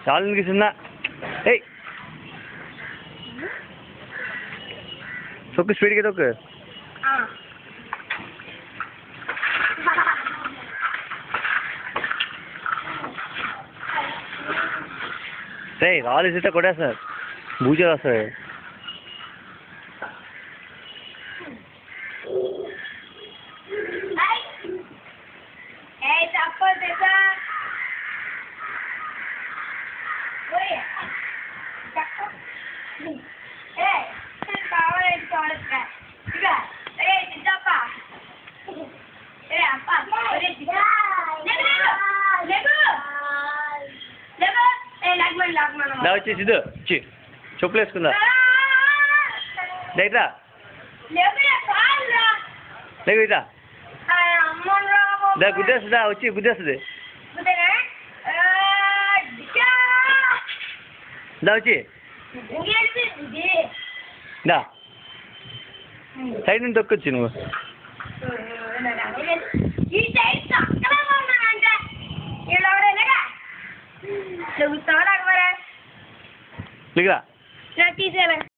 చాలు చిన్న తొక్కు స్పీడ్గా తొక్కు రాళ్ళు ఇస్తే కొట్టేస్తారు బూజలు వస్తాయి వచ్చి సిద్ధు వచ్చి చెప్పులు వేసుకుందా డైట్రా లేకుదా గుద్దేస్తుందా వచ్చి గుద్దేస్తుంది వచ్చి దా సైడ్ నుంచి తొక్కొచ్చి నువ్వు లిగా